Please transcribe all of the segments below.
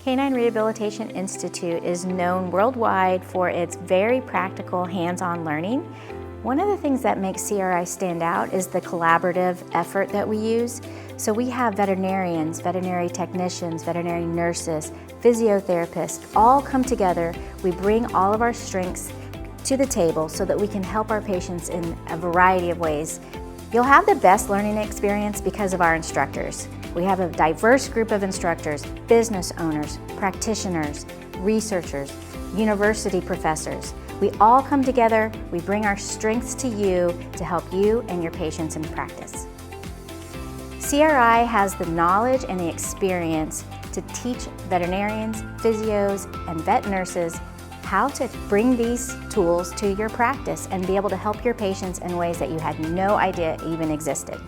Canine Rehabilitation Institute is known worldwide for its very practical hands-on learning. One of the things that makes CRI stand out is the collaborative effort that we use. So we have veterinarians, veterinary technicians, veterinary nurses, physiotherapists, all come together. We bring all of our strengths to the table so that we can help our patients in a variety of ways. You'll have the best learning experience because of our instructors. We have a diverse group of instructors, business owners, practitioners, researchers, university professors. We all come together, we bring our strengths to you to help you and your patients in practice. CRI has the knowledge and the experience to teach veterinarians, physios, and vet nurses how to bring these tools to your practice and be able to help your patients in ways that you had no idea even existed.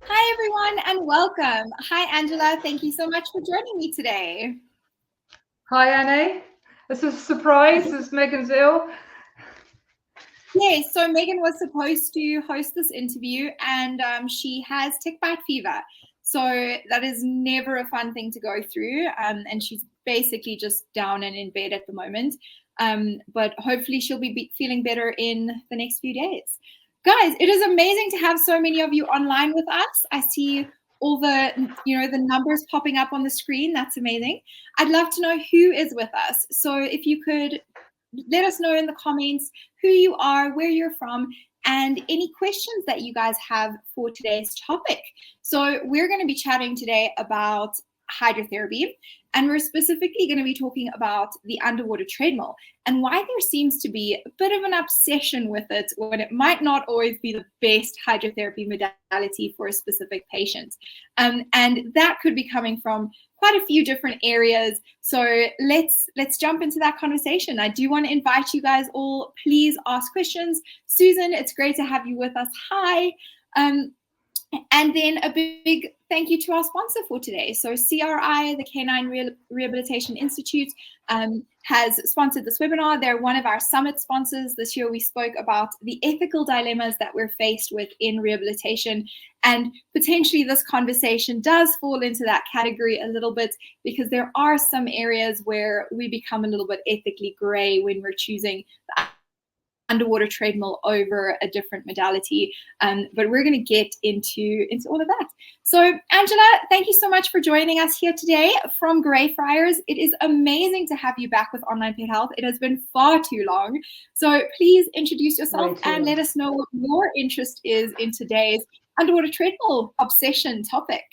Hi everyone and welcome. Hi Angela, thank you so much for joining me today. Hi Annie, this is a surprise as Megan's ill. Yes, so Megan was supposed to host this interview and she has tick bite fever. So that is never a fun thing to go through and she's basically just down and in bed at the moment. But hopefully she'll be feeling better in the next few days. Guys, it is amazing to have so many of you online with us. I see all the numbers popping up on the screen. That's amazing. I'd love to know who is with us. So if you could let us know in the comments who you are, where you're from, and any questions that you guys have for today's topic. So we're going to be chatting today about hydrotherapy, and we're specifically going to be talking about the underwater treadmill and why there seems to be a bit of an obsession with it when it might not always be the best hydrotherapy modality for a specific patient. And that could be coming from quite a few different areas. So let's jump into that conversation. I do want to invite you guys all, please ask questions. Susan, it's great to have you with us. Hi. And then a big thank you to our sponsor for today. So CRI, the Canine Rehabilitation Institute, has sponsored this webinar. They're one of our summit sponsors. This year we spoke about the ethical dilemmas that we're faced with in rehabilitation. And potentially this conversation does fall into that category a little bit because there are some areas where we become a little bit ethically gray when we're choosing the underwater treadmill over a different modality, but we're going to get into all of that. So Angela, thank you so much for joining us here today from Greyfriars. It is amazing to have you back with Online Pet Health. It has been far too long. So please introduce yourself and let us know what your interest is in today's underwater treadmill obsession topic.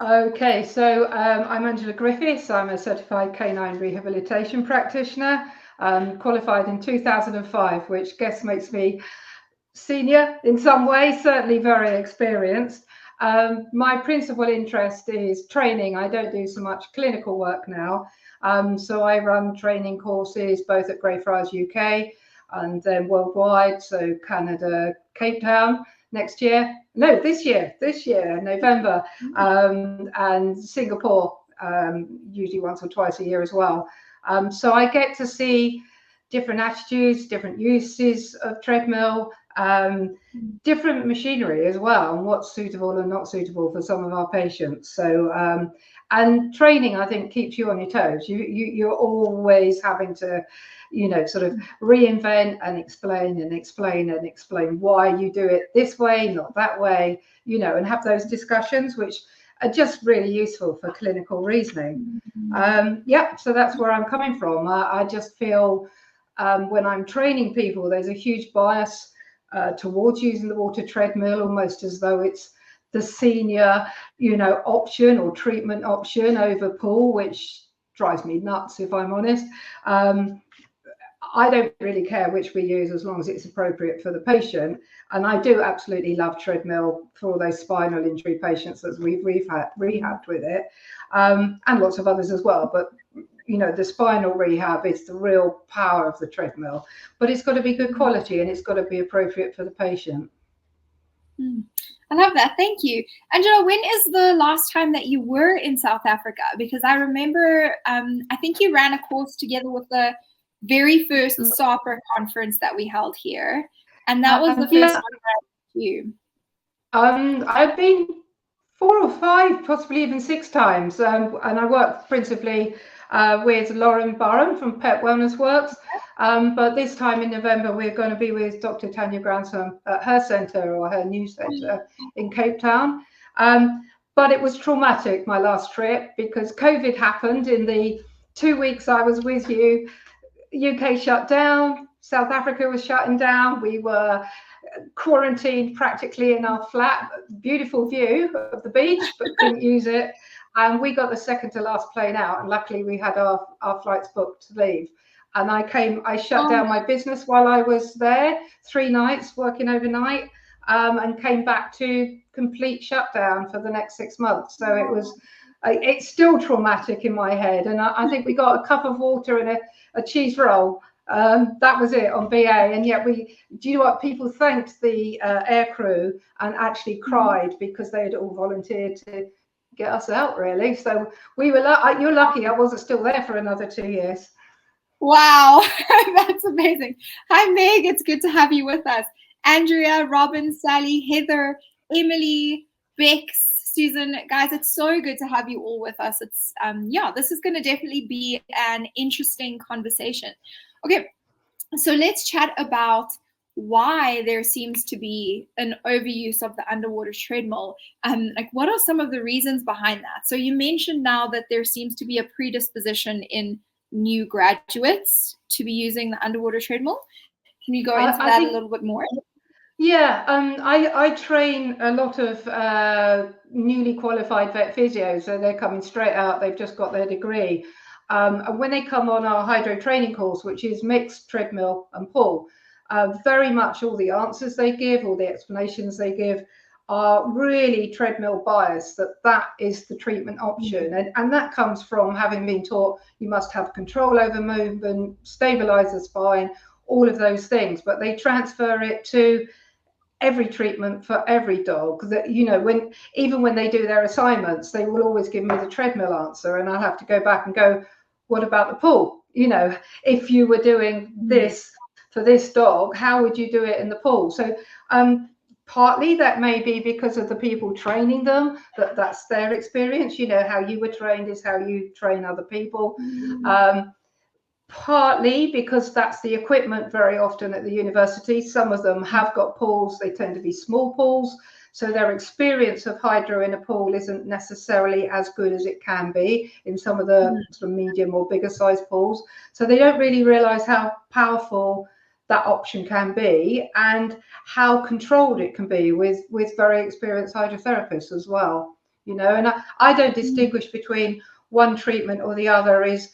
Okay, so I'm Angela Griffiths. I'm a certified canine rehabilitation practitioner. Qualified in 2005, which I guess makes me senior in some ways, certainly very experienced. My principal interest is training. I don't do so much clinical work now. So I run training courses both at Greyfriars UK and then worldwide, so Canada, Cape Town next year. No, this year, November, and Singapore, usually once or twice a year as well. So I get to see different attitudes, different uses of treadmill, different machinery as well, and what's suitable and not suitable for some of our patients. So, and training, I think, keeps you on your toes. You're always having to, sort of reinvent and explain why you do it this way, not that way, and have those discussions, which are just really useful for clinical reasoning. So that's where I'm coming from. I just feel when I'm training people, there's a huge bias towards using the water treadmill, almost as though it's the senior, option or treatment option over pool, which drives me nuts, if I'm honest. I don't really care which we use as long as it's appropriate for the patient. And I do absolutely love treadmill for all those spinal injury patients that we've rehabbed with it, and lots of others as well. But, the spinal rehab is the real power of the treadmill. But it's got to be good quality and it's got to be appropriate for the patient. I love that. Thank you. Angela, when is the last time that you were in South Africa? Because I remember, I think you ran a course together with the very first SAPRA conference that we held here. And that was the first one you? I've been 4 or 5, possibly even 6 times, and I work principally with Lauren Barham from Pet Wellness Works. But this time in November, we're going to be with Dr. Tanya Grandson at her centre, or her new centre in Cape Town. But it was traumatic, my last trip, because COVID happened in the 2 weeks I was with you. UK shut down, South Africa was shutting down. We were quarantined practically in our flat. Beautiful view of the beach, but couldn't use it. And we got the second to last plane out, and luckily we had our flights booked to leave. And I shut down my business while I was there, 3 nights working overnight, and came back to complete shutdown for the next 6 months. So it's still traumatic in my head. And I think we got a cup of water and a cheese roll. That was it on BA. And yet do you know what? People thanked the air crew and actually cried because they had all volunteered to get us out, really. So we were you're lucky I wasn't still there for another 2 years. Wow, that's amazing. Hi, Meg. It's good to have you with us. Andrea, Robin, Sally, Heather, Emily, Bex, Susan, guys, it's so good to have you all with us. It's this is going to definitely be an interesting conversation. Okay, so let's chat about why there seems to be an overuse of the underwater treadmill. Like, what are some of the reasons behind that? So you mentioned now that there seems to be a predisposition in new graduates to be using the underwater treadmill. Can you go into that a little bit more? Yeah, I train a lot of newly qualified vet physios, so they're coming straight out, they've just got their degree. And when they come on our hydro training course, which is mixed treadmill and pull, very much all the answers they give, all the explanations they give are really treadmill biased, that is the treatment option. And that comes from having been taught you must have control over movement, stabilize the spine, all of those things, but they transfer it to every treatment for every dog. That, you know, even when they do their assignments, they will always give me the treadmill answer, and I'll have to go back and go, what about the pull? You know, if you were doing this for this dog, how would you do it in the pull? So partly that may be because of the people training them, that's their experience. You know, how you were trained is how you train other people. Partly because that's the equipment very often at the university. Some of them have got pools, they tend to be small pools, so their experience of hydro in a pool isn't necessarily as good as it can be in some of the sort of medium or bigger size pools. So they don't really realize how powerful that option can be and how controlled it can be with very experienced hydrotherapists as well. You know, and I don't distinguish between one treatment or the other is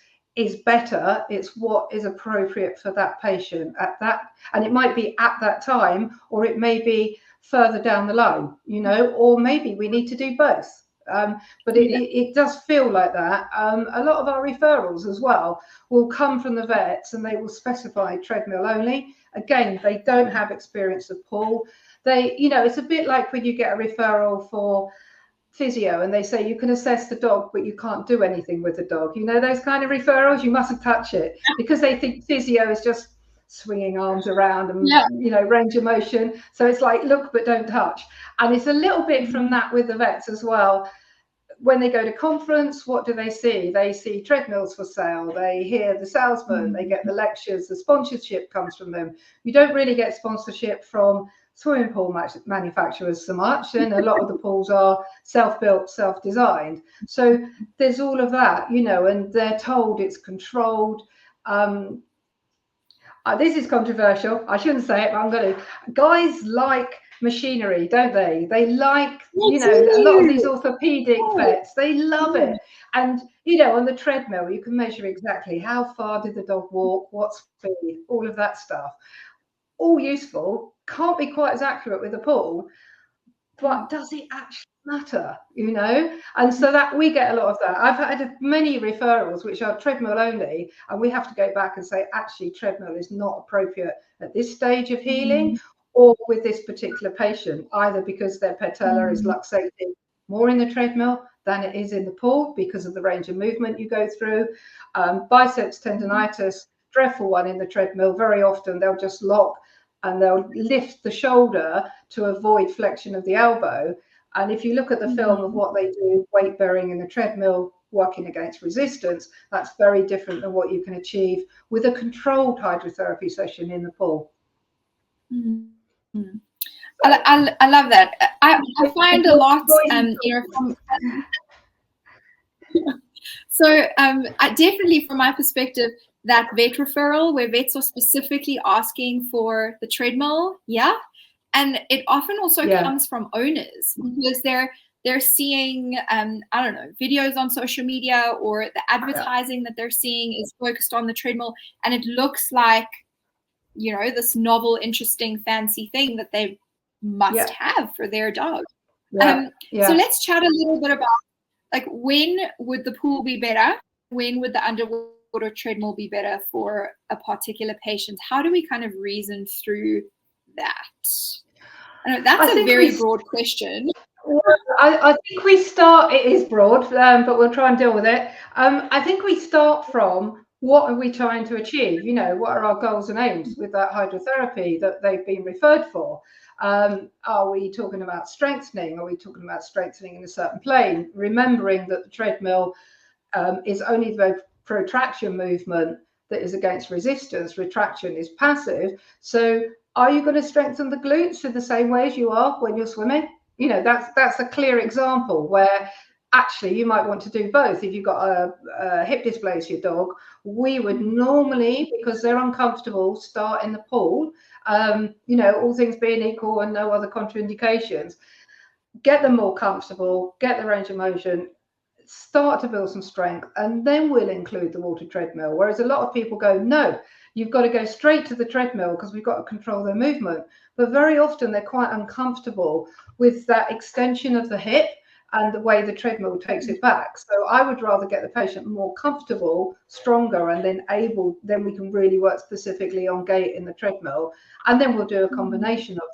better. It's what is appropriate for that patient at that, and it might be at that time, or it may be further down the line, you know, or maybe we need to do both. But it does feel like that. A lot of our referrals as well will come from the vets and they will specify treadmill only. Again, they don't have experience of pull. You know, it's a bit like when you get a referral for physio and they say you can assess the dog but you can't do anything with the dog. You know, those kind of referrals, you mustn't touch it, because they think physio is just swinging arms around and you know, range of motion. So it's like, look but don't touch. And it's a little bit from that with the vets as well. When they go to conference, what do they see? They see treadmills for sale, they hear the salesman, they get the lectures, the sponsorship comes from them. You don't really get sponsorship from swimming pool manufacturers so much, and a lot of the pools are self-built, self-designed. So there's all of that, you know, and they're told it's controlled. This is controversial, I shouldn't say it, but I'm going to. Guys like machinery, don't they? They like, you know, a lot of these orthopedic vets, they love it. And, you know, on the treadmill, you can measure exactly how far did the dog walk, what speed, all of that stuff. All useful, can't be quite as accurate with a pull, but does it actually matter, you know? And so that we get a lot of that. I've had many referrals which are treadmill only, and we have to go back and say, actually, treadmill is not appropriate at this stage of healing or with this particular patient, either because their patella is luxating more in the treadmill than it is in the pull because of the range of movement you go through. Biceps tendonitis, dreadful one in the treadmill. Very often they'll just lock and they'll lift the shoulder to avoid flexion of the elbow. And if you look at the film of what they do, weight bearing in the treadmill, working against resistance, that's very different than what you can achieve with a controlled hydrotherapy session in the pool. I love that. I find a lot, so I definitely, from my perspective, that vet referral where vets are specifically asking for the treadmill, and it often also comes from owners because they're seeing I don't know, videos on social media, or the advertising that they're seeing is focused on the treadmill, and it looks like, you know, this novel, interesting, fancy thing that they must have for their dog. So let's chat a little bit about, like, when would the pool be better? When would the underwater treadmill be better for a particular patient? How do we kind of reason through that? I know that's a very broad question. I think we start, it is broad, but we'll try and deal with it. I think we start from, what are we trying to achieve? You know, what are our goals and aims with that hydrotherapy that they've been referred for? Are we talking about strengthening? Are we talking about strengthening in a certain plane? Remembering that the treadmill is only the protraction movement that is against resistance. Retraction is passive. So are you going to strengthen the glutes in the same way as you are when you're swimming? You know, that's a clear example where actually you might want to do both. If you've got a hip dysplasia dog, we would normally, because they're uncomfortable, start in the pool, you know, all things being equal and no other contraindications, get them more comfortable, get the range of motion, start to build some strength, and then we'll include the water treadmill. Whereas a lot of people go, no, you've got to go straight to the treadmill because we've got to control their movement. But very often they're quite uncomfortable with that extension of the hip and the way the treadmill takes it back. So I would rather get the patient more comfortable, stronger, and then we can really work specifically on gait in the treadmill, and then we'll do a combination of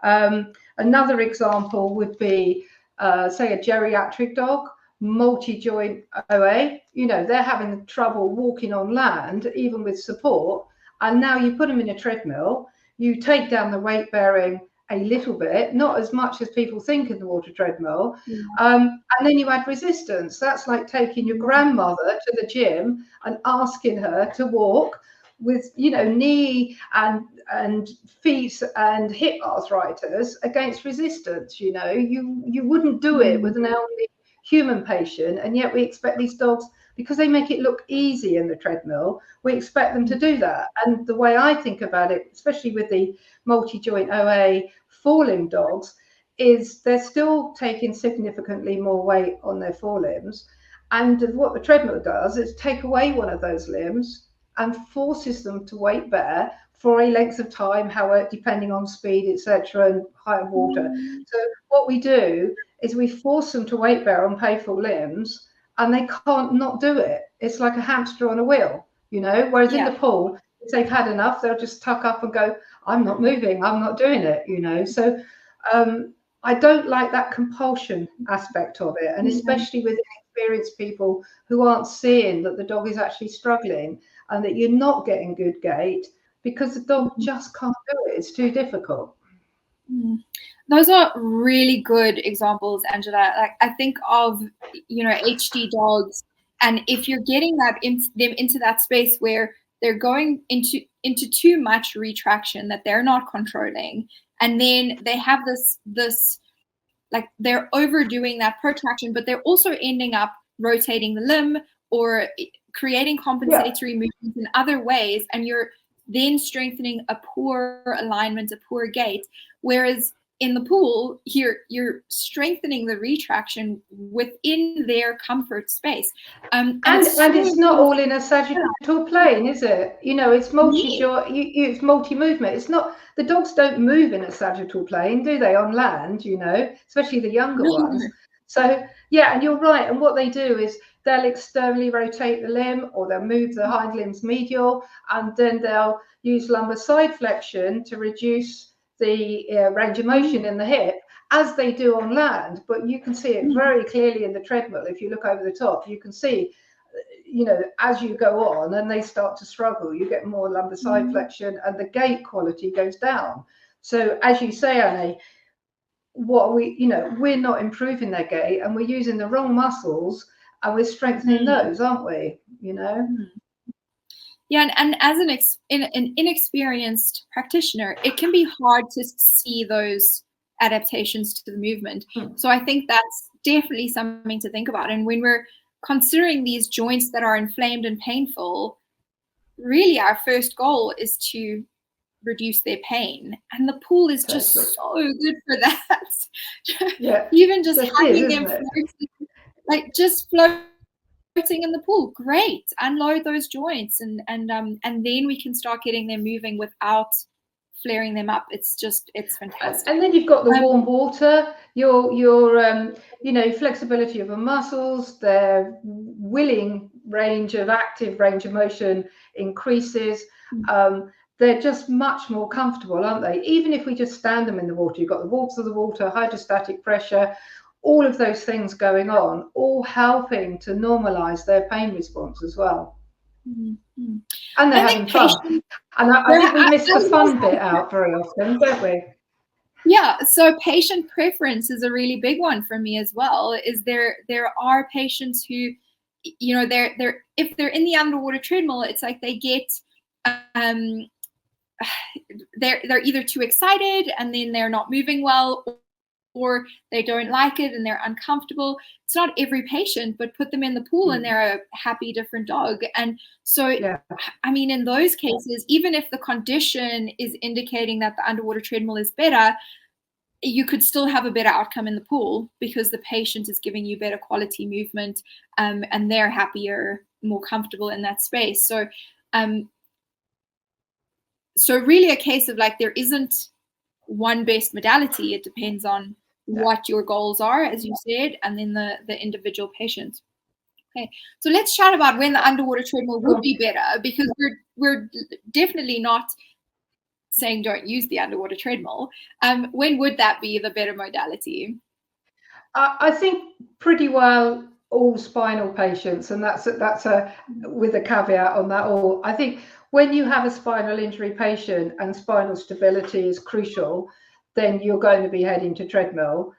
them. Another example would be, say, a geriatric dog, multi-joint OA. You know, they're having trouble walking on land, even with support, and now you put them in a treadmill, you take down the weight bearing a little bit, not as much as people think in the water treadmill, and then you add resistance. That's like taking your grandmother to the gym and asking her to walk with, you know, knee and feet and hip arthritis against resistance. You know, you wouldn't do it with an elderly human patient, and yet we expect these dogs, because they make it look easy in the treadmill, we expect them to do that. And the way I think about it, especially with the multi-joint OA falling dogs, is they're still taking significantly more weight on their forelimbs. And what the treadmill does is take away one of those limbs and forces them to weight bear for a length of time, however, depending on speed, etc., and higher water. So what we do is we force them to weight bear on painful limbs, and they can't not do it. It's like a hamster on a wheel, you know, whereas in the pool, if they've had enough, they'll just tuck up and go, I'm not moving, I'm not doing it, you know. So I don't like that compulsion aspect of it, and especially with inexperienced people who aren't seeing that the dog is actually struggling and that you're not getting good gait because the dog just can't do it. It's too difficult. Those are really good examples, Angela. Like, I think of, you know, HD dogs, and if you're getting them into that space where they're going into too much retraction that they're not controlling, and then they have this like, they're overdoing that protraction, but they're also ending up rotating the limb or creating compensatory movements in other ways, and you're then strengthening a poor alignment, a poor gait. Whereas in the pool, you're strengthening the retraction within their comfort space. And it's not all in a sagittal plane, is it? You know, it's it's multi-movement. It's not, the dogs don't move in a sagittal plane, do they, on land, you know, especially the younger ones. So, yeah, and you're right. And what they do is they'll externally rotate the limb, or they'll move the hind limbs medial, and then they'll use lumbar side flexion to reduce the range of motion in the hip, as they do on land. But you can see it very clearly in the treadmill. If you look over the top, you can see you know, as you go on and they start to struggle, you get more lumbar side flexion and the gait quality goes down. So as you say, Annie, what we, you know, we're not improving their gait and we're using the wrong muscles and we're strengthening those, aren't we? You know? Yeah, and as an inexperienced practitioner, it can be hard to see those adaptations to the movement. So I think that's definitely something to think about. And when we're considering these joints that are inflamed and painful, really our first goal is to reduce their pain, and the pool is just so good for that. Yeah, Even just having them floating, like just floating in the pool, great. Unload those joints, and then we can start getting them moving without flaring them up. It's fantastic. And then you've got the warm water, your you know, flexibility of the muscles, their willing range of active range of motion increases. They're just much more comfortable, aren't they? Even if we just stand them in the water, you've got the warmth of the water, hydrostatic pressure, all of those things going on, all helping to normalize their pain response as well. And they're having fun. And I think we miss the fun bit out very often, don't we? Yeah, so patient preference is a really big one for me as well. Is there are patients who, you know, they're if they're in the underwater treadmill, it's like they get they're either too excited and then they're not moving well, or they don't like it and they're uncomfortable. It's not every patient, but put them in the pool and they're a happy different dog. And so, I mean, in those cases, even if the condition is indicating that the underwater treadmill is better, you could still have a better outcome in the pool because the patient is giving you better quality movement, and they're happier, more comfortable in that space. So really a case of like, there isn't one best modality. It depends on what your goals are, as you said, and then the individual patient. Okay, so let's chat about when the underwater treadmill would be better, because we're definitely not saying don't use the underwater treadmill. When would that be the better modality? I think pretty well all spinal patients, and that's a with a caveat on that all. I think when you have a spinal injury patient and spinal stability is crucial, then you're going to be heading to treadmill.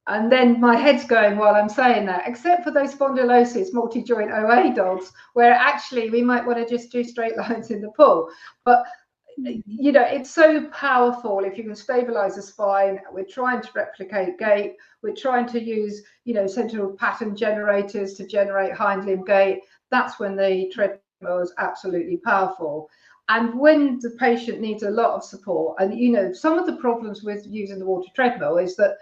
And then my head's going while I'm saying that, except for those spondylosis multi-joint OA dogs, where actually we might want to just do straight lines in the pool. But you know, it's so powerful if you can stabilize the spine. We're trying to replicate gait. We're trying to use, you know, central pattern generators to generate hind limb gait. That's when the treadmill is absolutely powerful. And when the patient needs a lot of support, and you know, some of the problems with using the water treadmill is that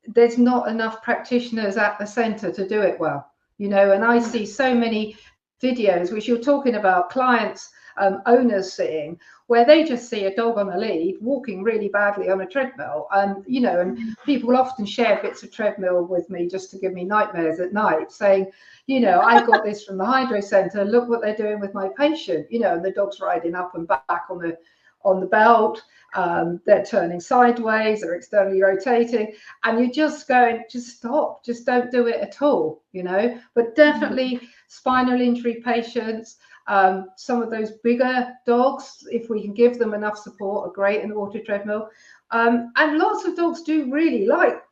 there's not enough practitioners at the center to do it well, you know. And I see so many videos which you're talking about, clients, owners seeing, where they just see a dog on a lead walking really badly on a treadmill, and you know, and people often share bits of treadmill with me just to give me nightmares at night, saying, you know, I got this from the hydro center, look what they're doing with my patient, you know, and the dog's riding up and back on the belt, they're turning sideways, they're externally rotating, and you're just going, just stop, just don't do it at all, you know. But definitely spinal injury patients, some of those bigger dogs, if we can give them enough support, are great in the water treadmill. And lots of dogs do really like,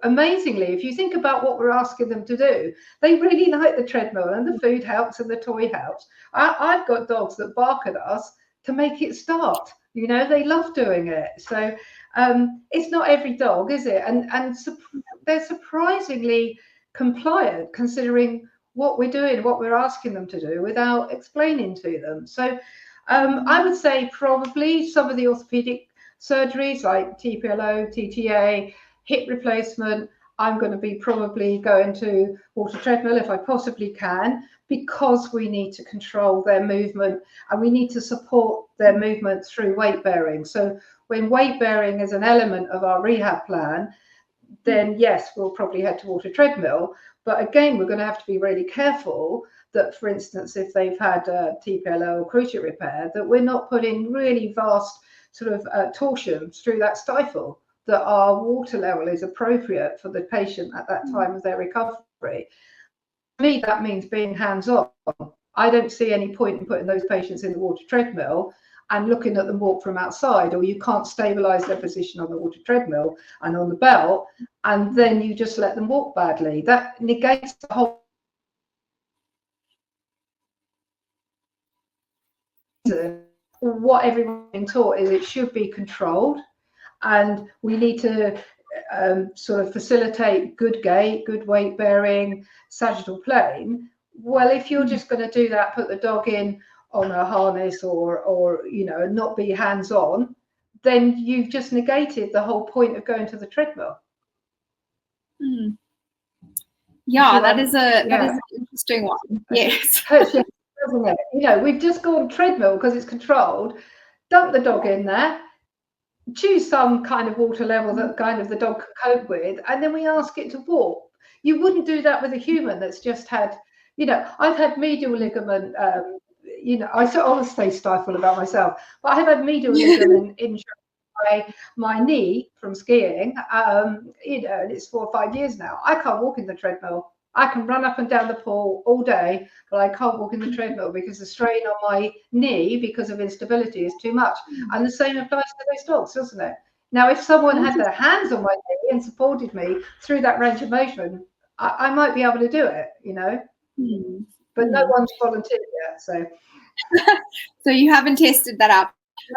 amazingly, if you think about what we're asking them to do, they really like the treadmill, and the food helps and the toy helps. I've got dogs that bark at us to make it start, you know, they love doing it. So it's not every dog, is it? And they're surprisingly compliant, considering what we're doing, what we're asking them to do, without explaining to them. So I would say probably some of the orthopedic surgeries like TPLO, TTA, hip replacement, I'm going to be probably going to water treadmill if I possibly can, because we need to control their movement and we need to support their movement through weight bearing. So when weight bearing is an element of our rehab plan, then yes, we'll probably head to water treadmill. But again, we're going to have to be really careful that, for instance, if they've had a TPLO or cruciate repair, that we're not putting really vast sort of torsions through that stifle, that our water level is appropriate for the patient at that time of their recovery. For me, that means being hands-on. I don't see any point in putting those patients in the water treadmill and looking at them walk from outside, or you can't stabilize their position on the water treadmill and on the belt, and then you just let them walk badly. That negates the whole reason. What everyone's been taught is it should be controlled, and we need to sort of facilitate good gait, good weight bearing, sagittal plane. Well, if you're just going to do that, put the dog in on a harness or you know, not be hands-on, then you've just negated the whole point of going to the treadmill. Yeah, that is an interesting one. Yes. Doesn't it? You know, we've just gone treadmill because it's controlled. Dump the dog in there, choose some kind of water level that kind of the dog can cope with, and then we ask it to walk. You wouldn't do that with a human that's just had, you know, I've had medial ligament, you know, I always say stifle about myself, but I have had medial ligament injury by my knee from skiing, you know, and it's 4 or 5 years now. I can't walk in the treadmill. I can run up and down the pool all day, but I can't walk in the treadmill because the strain on my knee because of instability is too much. And the same applies to those dogs, doesn't it? Now, if someone had their hands on my knee and supported me through that range of motion, I might be able to do it, you know. But no one's volunteered yet, so. So you haven't tested that out.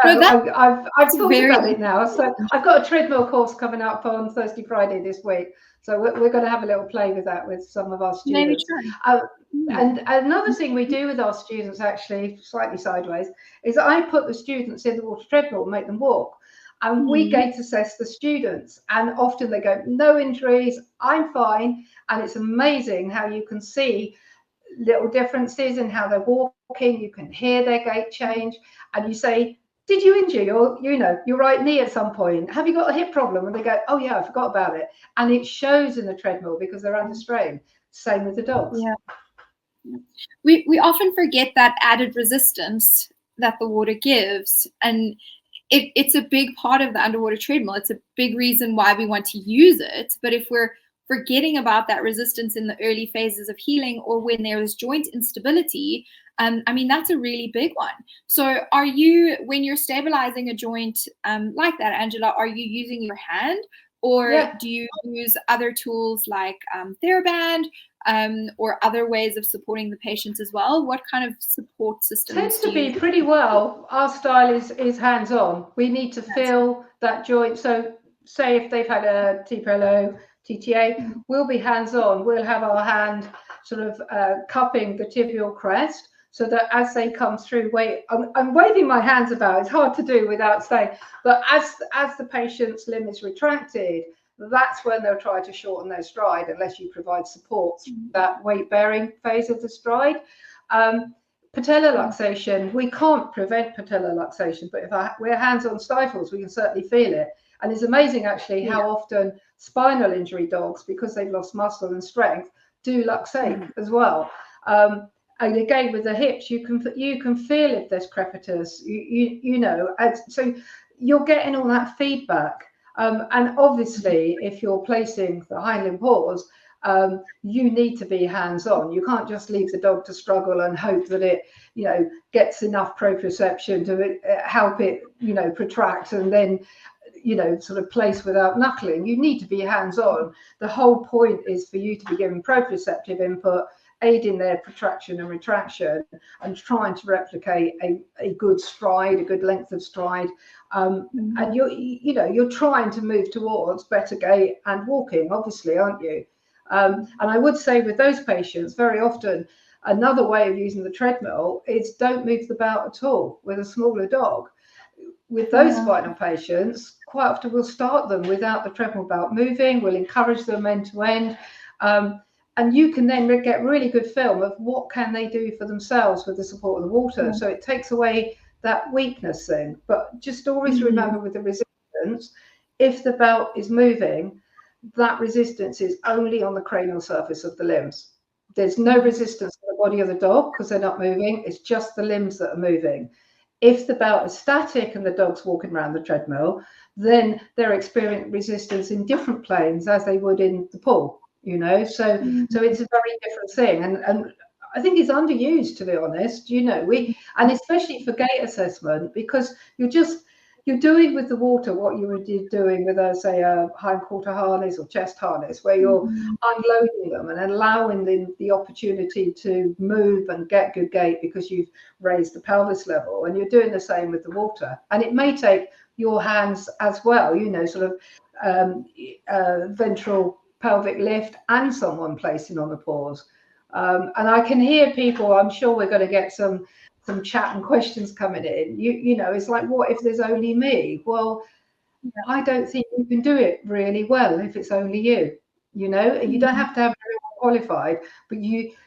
No, I've thought about it now. So I've got a treadmill course coming up on Thursday, Friday this week. So we're going to have a little play with that with some of our students. And another thing we do with our students, actually, slightly sideways, is I put the students in the water treadmill and make them walk. And we gait assess the students. And often they go, no injuries, I'm fine. And it's amazing how you can see little differences in how they're walking. You can hear their gait change. And you say, did you injure your right knee at some point? Have you got a hip problem? And they go, oh yeah, I forgot about it. And it shows in the treadmill because they're under strain. Same with the dogs. Yeah. We often forget that added resistance that the water gives. And it's a big part of the underwater treadmill. It's a big reason why we want to use it. But if we're forgetting about that resistance in the early phases of healing or when there is joint instability, I mean, that's a really big one. So are you, when you're stabilizing a joint like that, Angela, are you using your hand or do you use other tools like TheraBand or other ways of supporting the patients as well? What kind of support systems tends to be pretty well. Our style is hands-on. We need to feel that joint. So say if they've had a TPLO, TTA, we'll be hands-on. We'll have our hand sort of cupping the tibial crest so that as they come through, I'm waving my hands about. It's hard to do without saying, but as the patient's limb is retracted, that's when they'll try to shorten their stride unless you provide support through that weight-bearing phase of the stride. Patella luxation, we can't prevent patella luxation, but if we're hands-on stifles, we can certainly feel it. And it's amazing, actually, how often spinal injury dogs, because they've lost muscle and strength, do luxate as well. And again, with the hips, you can feel if there's crepitus, you know. And so you're getting all that feedback. And obviously, if you're placing the hind limb paws, you need to be hands-on. You can't just leave the dog to struggle and hope that it, you know, gets enough proprioception to help it, you know, protract and then, you know, sort of place without knuckling. You need to be hands-on. The whole point is for you to be giving proprioceptive input, aiding their protraction and retraction, and trying to replicate a good stride, a good length of stride. And you're trying to move towards better gait and walking, obviously, aren't you? And I would say with those patients, very often, another way of using the treadmill is don't move the belt at all with a smaller dog. With those spinal patients, quite often we'll start them without the treadmill belt moving. We'll encourage them end to end. And you can then get really good film of what can they do for themselves with the support of the water. So it takes away that weakness thing. But just always remember with the resistance, if the belt is moving, that resistance is only on the cranial surface of the limbs. There's no resistance to the body of the dog because they're not moving. It's just the limbs that are moving. If the belt is static and the dog's walking around the treadmill, then they're experiencing resistance in different planes as they would in the pool, you know. So it's a very different thing. And I think it's underused, to be honest. And especially for gait assessment, because you're doing with the water what you would be doing with say a hindquarter harness or chest harness, where you're unloading them and allowing the opportunity to move and get good gait because you've raised the pelvis level, and you're doing the same with the water. And it may take your hands as well, sort of ventral pelvic lift and someone placing on the paws. And I can hear people, I'm sure we're going to get some chat and questions coming in. It's like, what if there's only me? Well, I don't think you can do it really well if it's only you. You don't have to have everyone qualified, but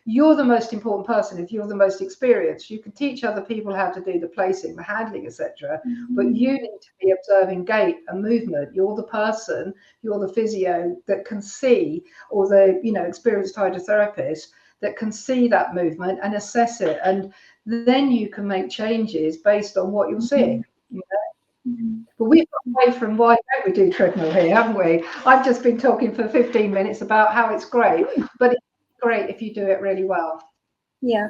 you're the most important person. If you're the most experienced, you can teach other people how to do the placing, the handling, etc. But you need to be observing gait and movement. You're the person, you're the physio that can see, or the experienced hydrotherapist that can see that movement and assess it, and then you can make changes based on what you're seeing. But we've got away from why don't we do treadmill here, haven't we? I've just been talking for 15 minutes about how it's great, but it's great if you do it really well. Yeah.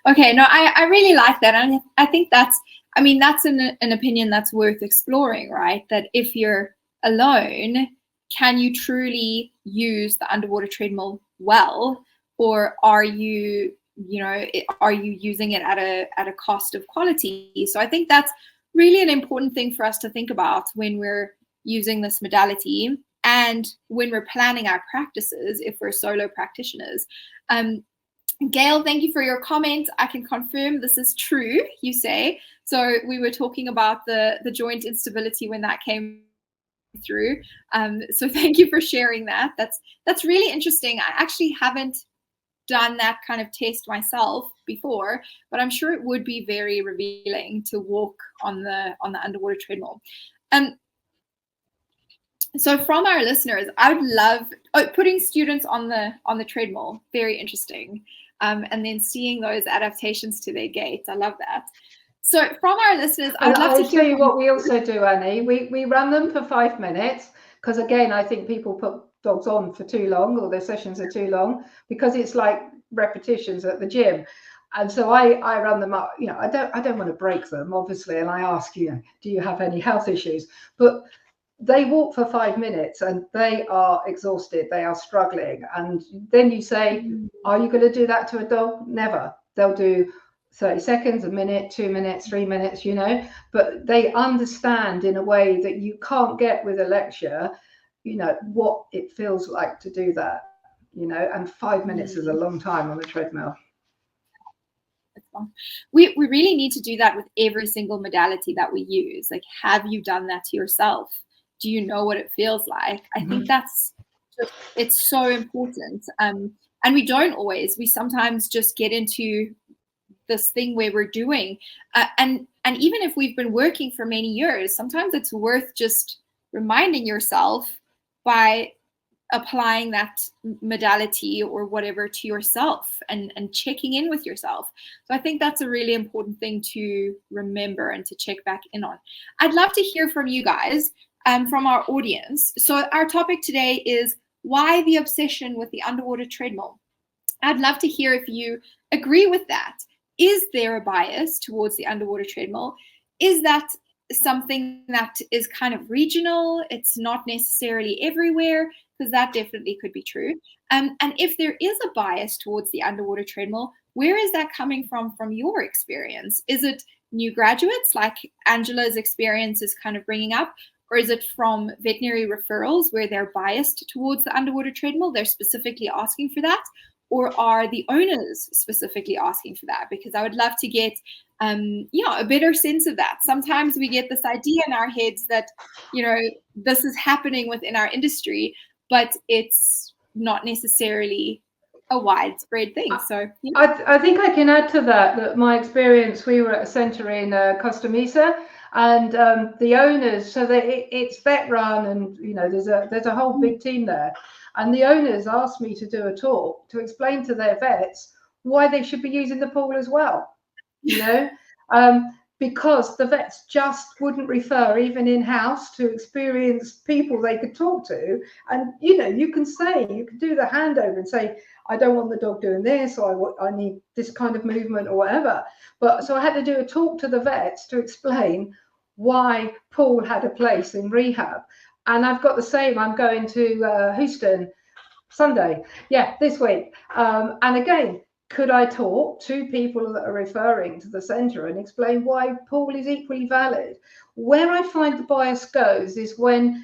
Okay, no, I really like that. And I think that's an opinion that's worth exploring, right? That if you're alone, can you truly use the underwater treadmill well? Or are you using it at a cost of quality? So I think that's really an important thing for us to think about when we're using this modality and when we're planning our practices if we're solo practitioners. Gail, thank you for your comment. I can confirm this is true, you say. So we were talking about the joint instability when that came through. So thank you for sharing that. That's really interesting. I actually haven't done that kind of test myself before, but I'm sure it would be very revealing to walk on the underwater treadmill. So from our listeners, I would love putting students on the treadmill. Very interesting. And then seeing those adaptations to their gait. I love that. So from our listeners, I'd love to hear. I'll tell you what we also do, Annie. We run them for 5 minutes, because again, I think people put dogs on for too long, or their sessions are too long, because it's like repetitions at the gym. And so I run them up. I don't want to break them, obviously, and I ask, do you have any health issues? But they walk for 5 minutes and they are exhausted, they are struggling, and then you say, are you going to do that to a dog? Never. They'll do 30 seconds, a minute, 2 minutes, 3 minutes, but they understand in a way that you can't get with a lecture, what it feels like to do that, and 5 minutes is a long time on the treadmill. We really need to do that with every single modality that we use. Like, have you done that to yourself? Do you know what it feels like? I think it's so important. And we don't always. We sometimes just get into this thing where we're doing, and even if we've been working for many years, sometimes it's worth just reminding yourself by applying that modality or whatever to yourself and checking in with yourself. So I think that's a really important thing to remember and to check back in on. I'd love to hear from you guys, from our audience. So our topic today is why the obsession with the underwater treadmill. I'd love to hear if you agree with that. Is there a bias towards the underwater treadmill? Is that something that is kind of regional? It's not necessarily everywhere, because that definitely could be true. And if there is a bias towards the underwater treadmill, where is that coming from your experience? Is it new graduates, like Angela's experience is kind of bringing up? Or is it from veterinary referrals where they're biased towards the underwater treadmill? They're specifically asking for that? Or are the owners specifically asking for that? Because I would love to get a better sense of that. Sometimes we get this idea in our heads that, this is happening within our industry, but it's not necessarily a widespread thing. So I think I can add to that my experience, we were at a centre in Costa Mesa, and the owners, so it's vet run, and there's a whole big team there, and the owners asked me to do a talk to explain to their vets why they should be using the pool as well. because the vets just wouldn't refer, even in-house, to experienced people they could talk to. And, you know, you can do the handover and say, I don't want the dog doing this, or I need this kind of movement or whatever. But so I had to do a talk to the vets to explain why Paul had a place in rehab. And I've got the same. I'm going to Houston Sunday, this week. And again, could I talk to people that are referring to the centre and explain why Paul is equally valid? Where I find the bias goes is when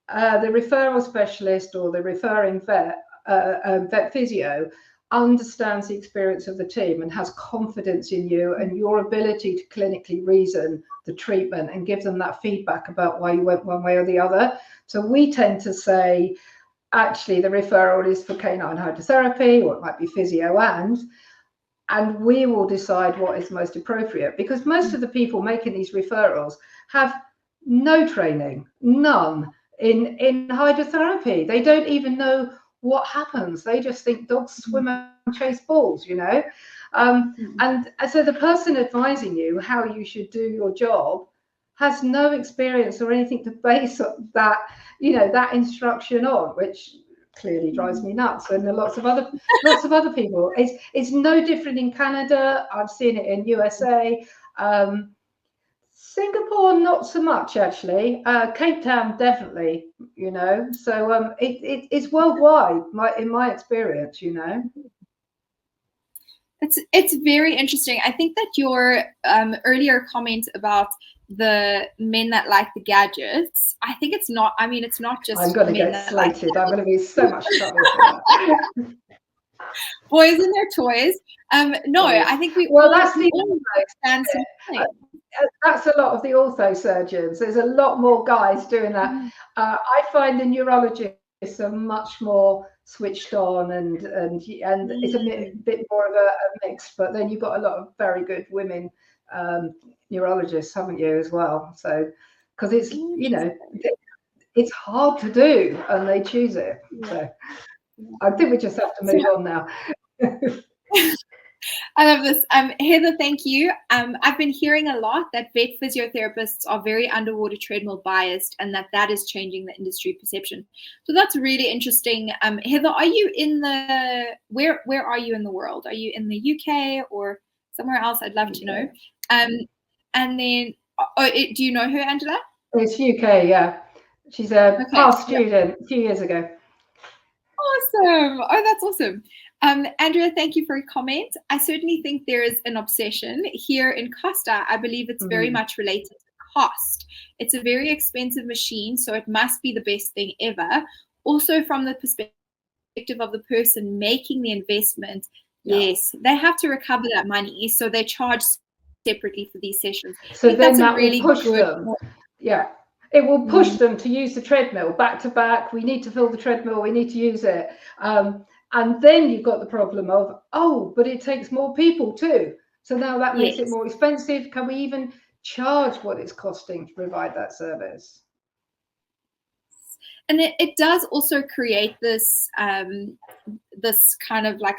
the referral specialist or the referring vet physio understands the experience of the team and has confidence in you and your ability to clinically reason the treatment and give them that feedback about why you went one way or the other. So we tend to say, actually, the referral is for canine hydrotherapy, or it might be physio, and we will decide what is most appropriate, because most of the people making these referrals have no training, none in hydrotherapy. They don't even know what happens. They just think dogs swim and chase balls, you know. And so the person advising you how you should do your job has no experience or anything to base that, you know, that instruction on, which clearly drives me nuts. And lots of other people. It's no different in Canada. I've seen it in USA. Singapore, not so much, actually. Cape Town, definitely, you know. So it's worldwide, in my experience, you know. It's very interesting. I think that your earlier comment about the men that like the gadgets, I think it's not, I mean, it's not just I'm going to get slated. I'm going to be so much trouble for that. Boys and their toys. No, I think that's a lot of the ortho surgeons. There's a lot more guys doing that. I find the neurologists are much more switched on, and it's a bit more of a mix. But then you've got a lot of very good women neurologists, haven't you, as well? So because it's, you know, it's hard to do, and they choose it. So I think we just have to move on now. I love this. Heather, thank you. I've been hearing a lot that vet physiotherapists are very underwater treadmill biased, and that is changing the industry perception. So that's really interesting. Heather, are you in the, where are you in the world? Are you in the UK or somewhere else? I'd love to know. And then, do you know her, Angela? It's UK, yeah. She's a past student a few years ago. Awesome. Oh, that's awesome. Andrea, thank you for your comment. I certainly think there is an obsession here in Costa. I believe it's very much related to cost. It's a very expensive machine, so it must be the best thing ever. Also, from the perspective of the person making the investment, yes, they have to recover that money, so they charge separately for these sessions. So then that really will push them. Yeah. It will push them to use the treadmill back to back. We need to fill the treadmill. We need to use it. And then you've got the problem of, but it takes more people too. So now that makes it more expensive. Can we even charge what it's costing to provide that service? And it does also create this this kind of like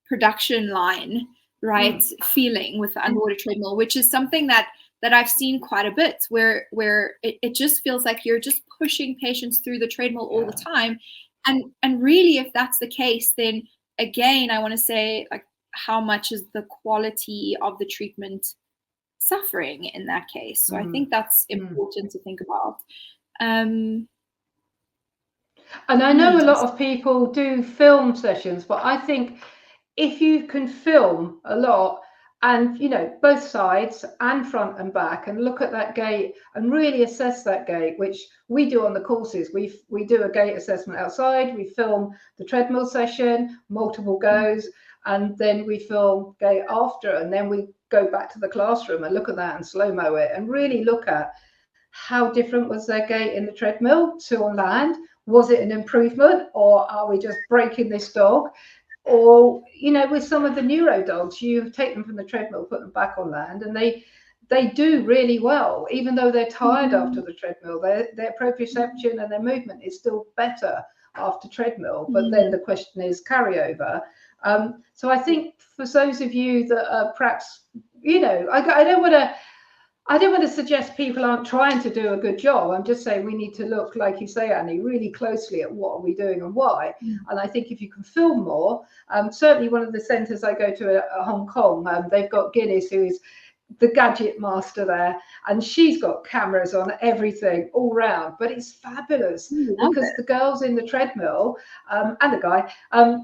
production line, right, feeling with the underwater treadmill, which is something that I've seen quite a bit, where it just feels like you're just pushing patients through the treadmill all the time. And really, if that's the case, then again, I want to say, like, how much is the quality of the treatment suffering in that case? So I think that's important to think about. And I know a lot of people do film sessions, but I think if you can film a lot, and, you know, both sides and front and back, and look at that gait and really assess that gait, which we do on the courses. We do a gait assessment outside. We film the treadmill session, multiple goes, and then we film gait after, and then we go back to the classroom and look at that and slow-mo it and really look at how different was their gait in the treadmill to on land. Was it an improvement, or are we just breaking this dog? Or, you know, with some of the neuro dogs, you take them from the treadmill, put them back on land, and they do really well, even though they're tired after the treadmill. Their proprioception and their movement is still better after treadmill. But then the question is carryover. So I think for those of you that are perhaps, you know, I don't want to I don't want to suggest people aren't trying to do a good job. I'm just saying we need to look, like you say, Annie, really closely at what are we doing and why. And I think if you can film more, certainly one of the centres I go to at Hong Kong, they've got Guinness, who is the gadget master there, and she's got cameras on everything all round, but it's fabulous because the girls in the treadmill and the guy,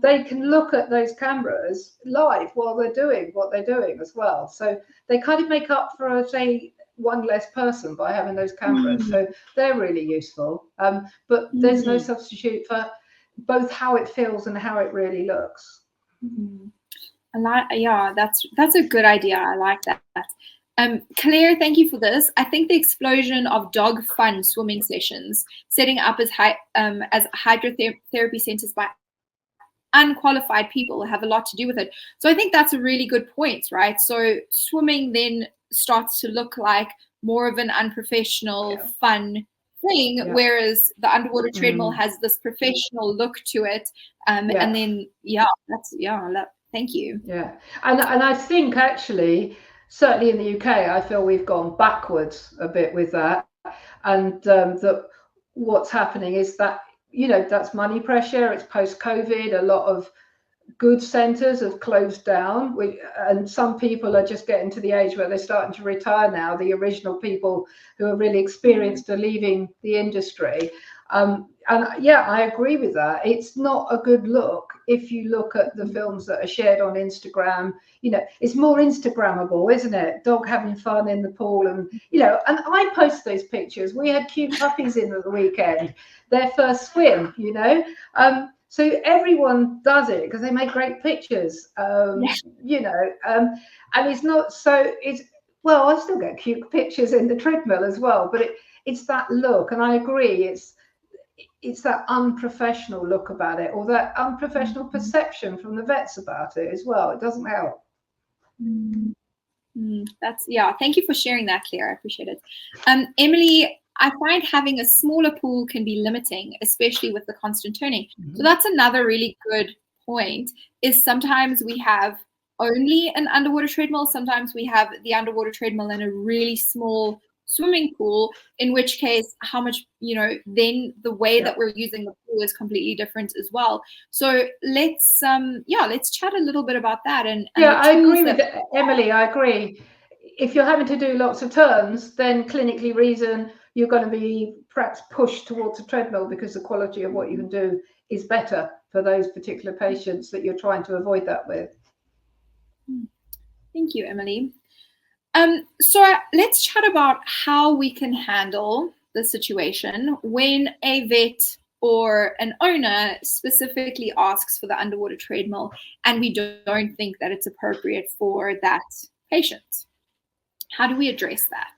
they can look at those cameras live while they're doing what they're doing as well. So they kind of make up for, say, one less person by having those cameras. So they're really useful. But there's no substitute for both how it feels and how it really looks. Yeah, that's a good idea. I like that. Claire, thank you for this. I think the explosion of dog fun swimming sessions, setting up as hydrotherapy centers by unqualified people, have a lot to do with it. So I think that's a really good point, right? So swimming then starts to look like more of an unprofessional, fun thing, whereas the underwater treadmill has this professional look to it. And then, thank you. Yeah, and I think actually, certainly in the UK, I feel we've gone backwards a bit with that, and that what's happening is that, you know, that's money pressure. It's post-COVID. A lot of good centres have closed down, and some people are just getting to the age where they're starting to retire now. The original people who are really experienced are leaving the industry. And yeah, I agree with that. It's not a good look if you look at the films that are shared on Instagram. You know, it's more Instagrammable, isn't it? Dog having fun in the pool, and you know, and I post those pictures. We had cute puppies in at the weekend, their first swim, you know. So everyone does it because they make great pictures, you know, and it's not so, well, I still get cute pictures in the treadmill as well, but it's that look. And I agree, it's that unprofessional look about it, or that unprofessional perception from the vets about it as well. It doesn't help. Thank you for sharing that, Claire. I appreciate it. Emily, I find having a smaller pool can be limiting, especially with the constant turning. So that's another really good point, is sometimes we have only an underwater treadmill. Sometimes we have the underwater treadmill in a really small swimming pool, in which case how much, you know, then the way that we're using the pool is completely different as well. So let's chat a little bit about that. And I agree with Emily. I agree. If you're having to do lots of turns, then clinically reason you're going to be perhaps pushed towards a treadmill because the quality of what you can do is better for those particular patients that you're trying to avoid that with. Thank you, Emily. So let's chat about how we can handle the situation when a vet or an owner specifically asks for the underwater treadmill and we don't think that it's appropriate for that patient. How do we address that?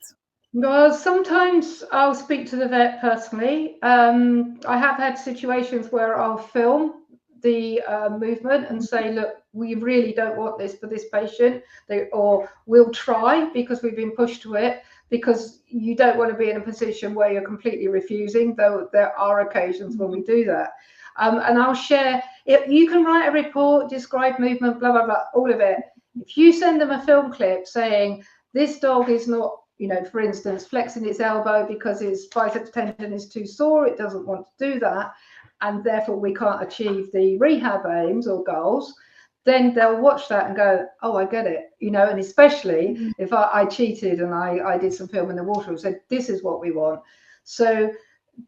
Well, sometimes I'll speak to the vet personally. I have had situations where I'll film the movement and say, look, we really don't want this for this patient, or we'll try because we've been pushed to it, because you don't want to be in a position where you're completely refusing, though there are occasions when we do that. And I'll share, you can write a report, describe movement, blah, blah, blah, all of it. If you send them a film clip saying, this dog is not, you know, for instance, flexing its elbow because its biceps tendon is too sore, it doesn't want to do that, and therefore we can't achieve the rehab aims or goals, then they'll watch that and go, oh, I get it, you know. And especially if I cheated and I did some film in the water and said, this is what we want. So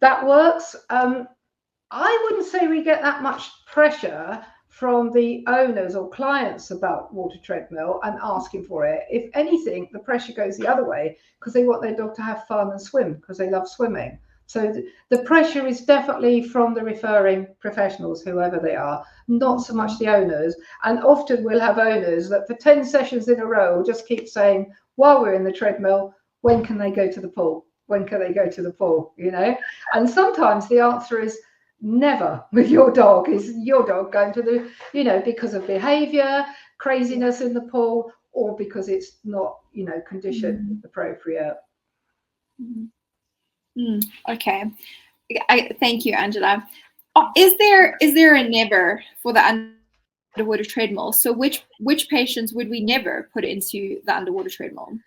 that works. I wouldn't say we get that much pressure from the owners or clients about water treadmill and asking for it. If anything, the pressure goes the other way because they want their dog to have fun and swim because they love swimming. So the pressure is definitely from the referring professionals, whoever they are, not so much the owners. And often we'll have owners that for 10 sessions in a row will just keep saying, while we're in the treadmill, when can they go to the pool? When can they go to the pool? You know, and sometimes the answer is never with your dog. Is your dog going to the, you know, because of behavior, craziness in the pool, or because it's not, you know, condition appropriate. Okay. Thank you, Angela. Is there a never for the underwater treadmill? So which patients would we never put into the underwater treadmill?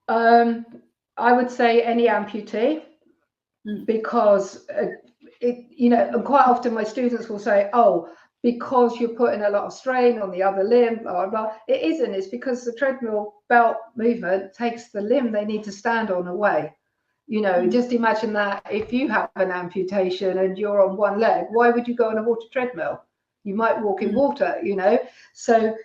I would say any amputee, because and quite often my students will say, oh, because you're putting a lot of strain on the other limb, blah, blah, blah. It isn't. It's because the treadmill belt movement takes the limb they need to stand on away. Just imagine that if you have an amputation and you're on one leg, why would you go on a water treadmill? You might walk in water, So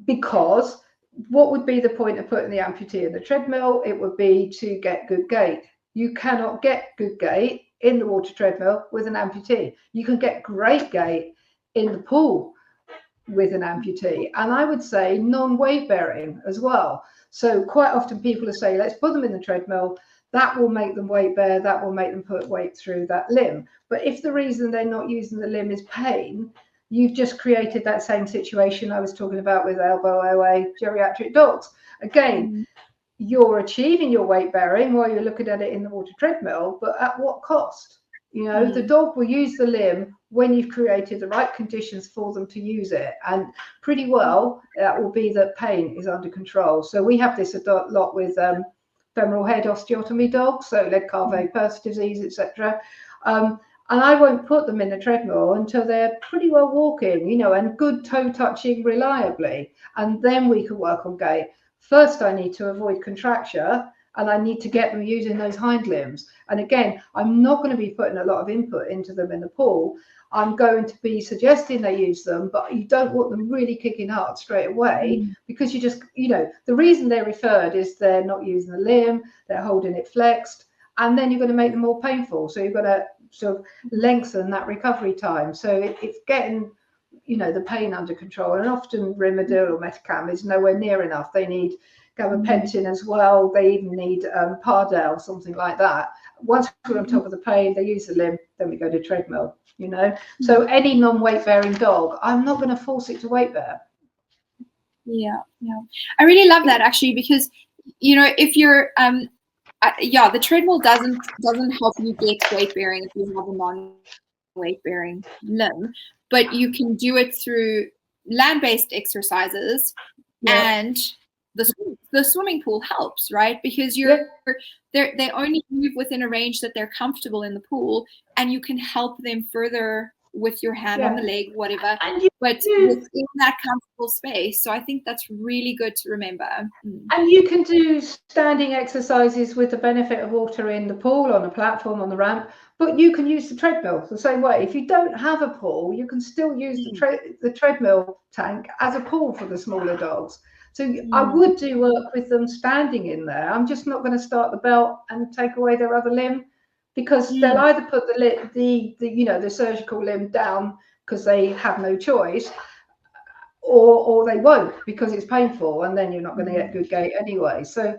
because what would be the point of putting the amputee in the treadmill? It would be to get good gait. You cannot get good gait in the water treadmill with an amputee. You can get great gait in the pool with an amputee, and I would say non-weight bearing as well. So quite often people will say, let's put them in the treadmill. That will make them weight bear. That will make them put weight through that limb. But if the reason they're not using the limb is pain, you've just created that same situation I was talking about with elbow OA geriatric dogs. Again, you're achieving your weight bearing while you're looking at it in the water treadmill, but at what cost? The dog will use the limb when you've created the right conditions for them to use it. And pretty well, that will be that pain is under control. So we have this a lot with femoral head osteotomy dogs, so leg calf Purse disease, etc. And I won't put them in the treadmill until they're pretty well walking, and good toe touching reliably. And then we can work on gait. First, I need to avoid contracture, and I need to get them using those hind limbs. And again, I'm not going to be putting a lot of input into them in the pool. I'm going to be suggesting they use them, but you don't want them really kicking hard straight away, because you just, the reason they're referred is they're not using the limb, they're holding it flexed, and then you're going to make them more painful. So you've got to sort of lengthen that recovery time. So it's getting, the pain under control. And often Rimadyl or Metacam is nowhere near enough. They need gabapentin as well. They even need Pardel, something like that. Once we're on top of the pain, they use the limb, then we go to treadmill, So any non-weight bearing dog, I'm not going to force it to weight bear. Yeah. I really love that, actually, because, if you're, the treadmill doesn't help you get weight bearing if you have a non-weight bearing limb, but you can do it through land-based exercises, and the swimming pool helps, right? Because they only move within a range that they're comfortable in the pool, and you can help them further with your hand on the leg, whatever, but within that comfortable space. So I think that's really good to remember. And you can do standing exercises with the benefit of water in the pool, on a platform, on the ramp, but you can use the treadmill the same way. If you don't have a pool, you can still use the treadmill tank as a pool for the smaller dogs. So I would do work with them standing in there. I'm just not going to start the belt and take away their other limb, because they'll either put the surgical limb down because they have no choice, or they won't because it's painful, and then you're not going to get good gait anyway. So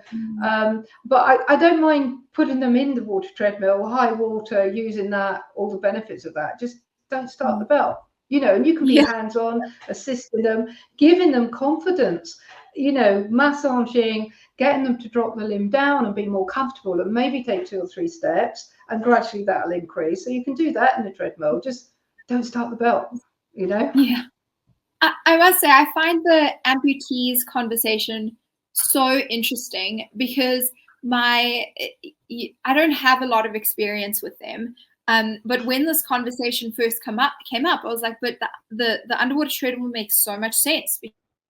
but I don't mind putting them in the water treadmill, high water, using that, all the benefits of that. Just don't start the belt, and you can be hands-on, assisting them, giving them confidence, massaging, getting them to drop the limb down and be more comfortable, and maybe take 2 or 3 steps, and gradually that'll increase. So you can do that in the treadmill. Just don't start the belt, Yeah. I must say, I find the amputees conversation so interesting, because I don't have a lot of experience with them. But when this conversation first came up, I was like, but the underwater treadmill makes so much sense,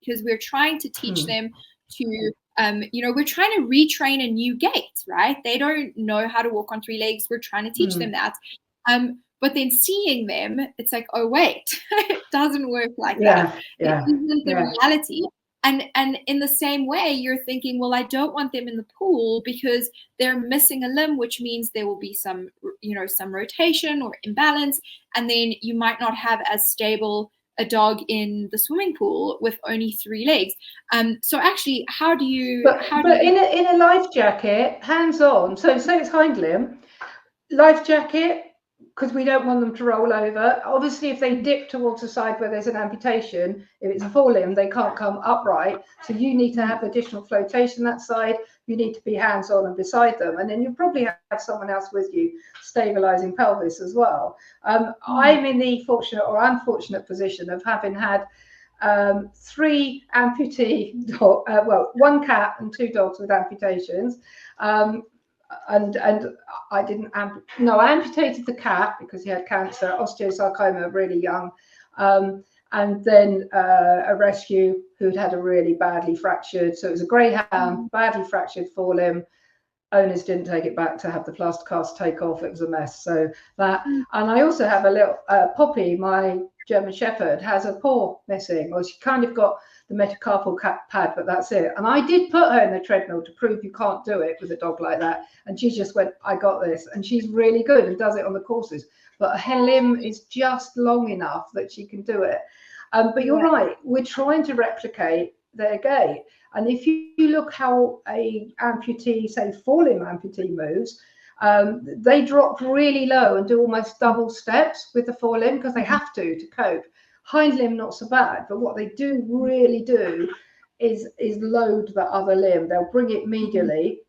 because we're trying to teach them to, we're trying to retrain a new gait, right? They don't know how to walk on 3 legs. We're trying to teach them that. But then seeing them, it's like, oh, wait, it doesn't work like that. It isn't the reality. And in the same way, you're thinking, well, I don't want them in the pool because they're missing a limb, which means there will be some rotation or imbalance. And then you might not have as stable a dog in the swimming pool with only 3 legs. So actually, how do you... in a life jacket, hands-on, so say it's hind limb, life jacket, because we don't want them to roll over. Obviously, if they dip towards the side where there's an amputation, if it's a forelimb, they can't come upright. So you need to have additional flotation that side. You need to be hands-on and beside them. And then you probably have someone else with you stabilizing pelvis as well. I'm in the fortunate or unfortunate position of having had 3 amputee one cat and 2 dogs with amputations. And I didn't I amputated the cat because he had cancer, osteosarcoma, really young. And then a rescue who'd had a really badly fractured, so it was a greyhound, badly fractured forelimb. Owners didn't take it back to have the plaster cast take off. It was a mess. So that, and I also have a little Poppy, my German Shepherd, has a paw missing. Well, she kind of got the metacarpal pad, but that's it. And I did put her in the treadmill to prove you can't do it with a dog like that. And she just went, I got this. And she's really good and does it on the courses. But her limb is just long enough that she can do it. But you're right, we're trying to replicate their gait. And if you look how a amputee, say forelimb amputee moves, they drop really low and do almost double steps with the forelimb because they have to cope. Hind limb, not so bad, but what they do really do is load the other limb. They'll bring it medially.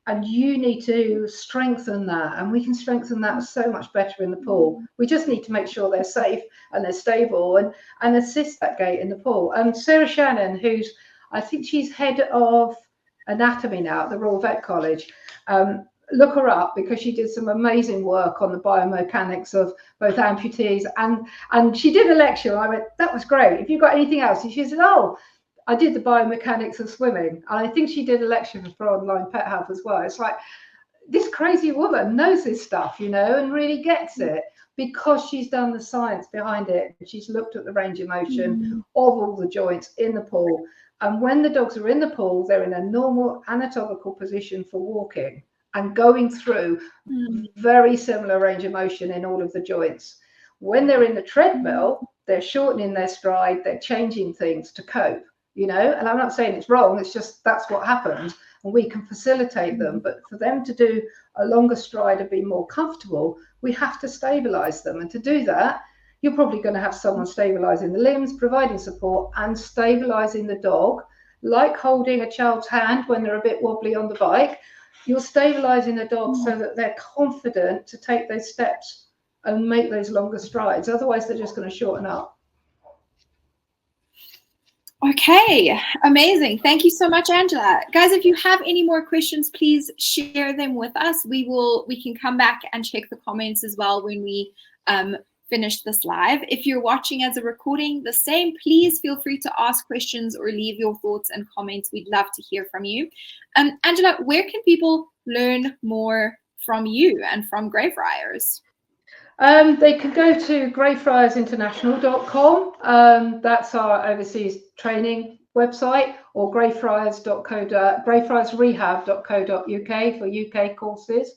And you need to strengthen that, and we can strengthen that so much better in the pool. We just need to make sure they're safe and they're stable and assist that gait in the pool. Sarah Shannon, who's, I think she's head of anatomy now at the Royal Vet College, look her up because she did some amazing work on the biomechanics of both amputees, and she did a lecture. I went, that was great. If you've got anything else, and she said, oh, I did the biomechanics of swimming. And I think she did a lecture for Online Pet Health as well. It's like, this crazy woman knows this stuff, you know, and really gets it because she's done the science behind it. She's looked at the range of motion of all the joints in the pool. And when the dogs are in the pool, they're in a normal anatomical position for walking and going through very similar range of motion in all of the joints. When they're in the treadmill, they're shortening their stride, they're changing things to cope. You know, and I'm not saying it's wrong, it's just that's what happens, and we can facilitate them. But for them to do a longer stride and be more comfortable, we have to stabilize them. And to do that, you're probably going to have someone stabilizing the limbs, providing support, and stabilizing the dog, like holding a child's hand when they're a bit wobbly on the bike. You're stabilizing the dog so that they're confident to take those steps and make those longer strides. Otherwise, they're just going to shorten up. Okay, amazing. Thank you so much, Angela. Guys, if you have any more questions, please share them with us. We can come back and check the comments as well when we finish this live. If you're watching as a recording, the same, please feel free to ask questions or leave your thoughts and comments. We'd love to hear from you. Angela, where can people learn more from you and from Greyfriars? They can go to greyfriarsinternational.com. That's our overseas training website, or greyfriarsrehab.co.uk for UK courses.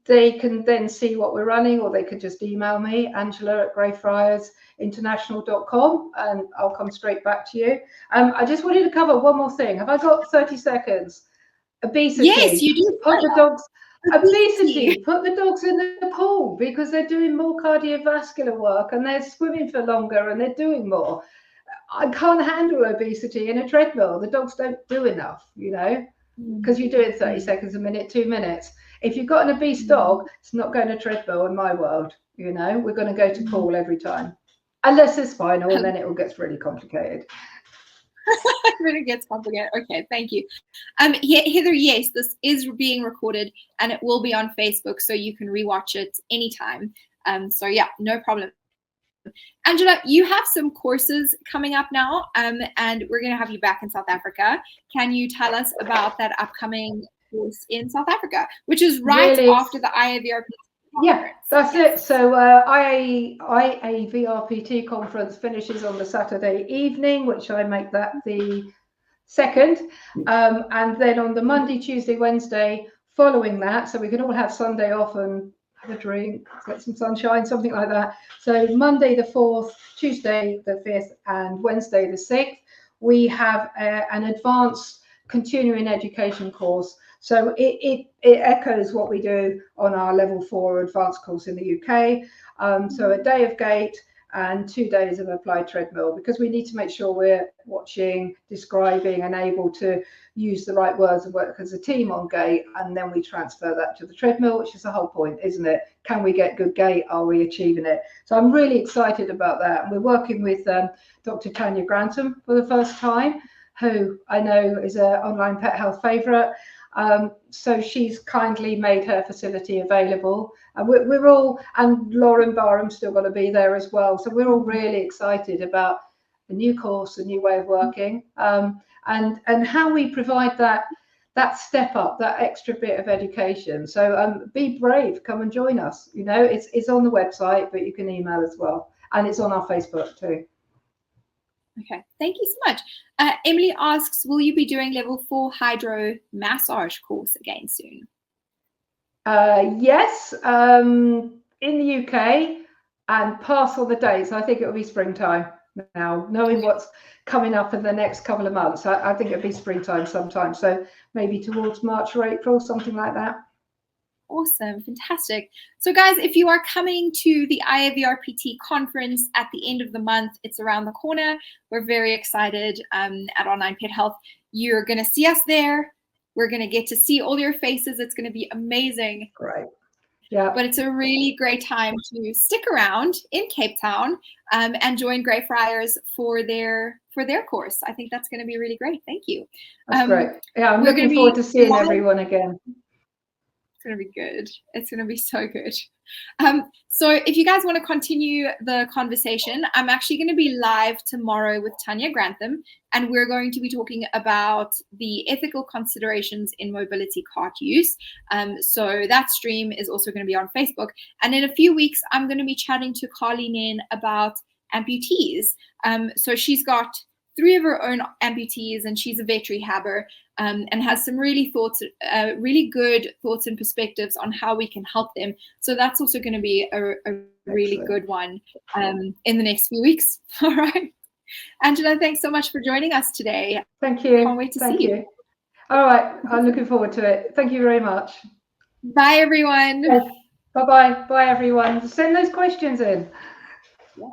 They can then see what we're running, or they could just email me, angela@greyfriarsinternational.com, and I'll come straight back to you. I just wanted to cover one more thing. Have I got 30 seconds? Obesity. Yes, you do. Put the dogs. Obesity. Put the dogs in the pool because they're doing more cardiovascular work and they're swimming for longer and they're doing more. I can't handle obesity in a treadmill. The dogs don't do enough, you know, because you do it 30 seconds a minute, 2 minutes. If you've got an obese dog, it's not going to treadmill in my world. You know, we're going to go to pool every time, unless it's spinal, and then it all gets really complicated. When it gets complicated. Okay, thank you. Heather, yes, this is being recorded and it will be on Facebook, so you can rewatch it anytime. So yeah, no problem. Angela, you have some courses coming up now, and we're going to have you back in South Africa. Can you tell us about that upcoming course in South Africa, which is right after the IAVRP? Yeah, that's it. So IAVRPT conference finishes on the Saturday evening, which I make that the 2nd. And then on the Monday, Tuesday, Wednesday following that, so we can all have Sunday off and have a drink, get some sunshine, something like that. So Monday the 4th, Tuesday the 5th, and Wednesday the 6th, we have an advanced continuing education course. So it echoes what we do on our level 4 advanced course in the UK. So a day of gait, and 2 days of applied treadmill, because we need to make sure we're watching, describing, and able to use the right words and work as a team on gait, and then we transfer that to the treadmill, which is the whole point, isn't it? Can we get good gait? Are we achieving it? So I'm really excited about that. And we're working with Dr. Tanya Grantham for the first time, who I know is an online pet health favourite. So she's kindly made her facility available, and we're all, and Lauren Barham's still going to be there as well. So we're all really excited about a new course, a new way of working, and how we provide that step up, that extra bit of education. So be brave, come and join us. You know, it's on the website, but you can email as well, and it's on our Facebook too. Okay, thank you so much. Emily asks, will you be doing level 4 hydro massage course again soon? Yes, in the UK, and pass all the dates. I think it will be springtime now, knowing what's coming up in the next couple of months. I think it'll be springtime sometime. So maybe towards March or April, something like that. Awesome, fantastic. So guys, if you are coming to the IAVRPT conference at the end of the month, it's around the corner. We're very excited at Online Pet Health. You're going to see us there. We're going to get to see all your faces. It's going to be amazing. Great. Yeah. But it's a really great time to stick around in Cape Town and join Greyfriars for their course. I think that's going to be really great. Thank you. That's great. Yeah, I'm looking forward to seeing everyone again. It's going to be good. It's going to be so good. So if you guys want to continue the conversation, I'm actually going to be live tomorrow with Tanya Grantham, and we're going to be talking about the ethical considerations in mobility cart use. So that stream is also going to be on Facebook. And in a few weeks, I'm going to be chatting to Carleen about amputees. So she's got 3 of her own amputees, and she's a vet rehabber, and has some really good thoughts and perspectives on how we can help them. So that's also going to be a really good one in the next few weeks. All right. Angela, thanks so much for joining us today. Thank you. Can't wait to see you. All right. I'm looking forward to it. Thank you very much. Bye, everyone. Bye-bye. Bye, everyone. Send those questions in. Yeah.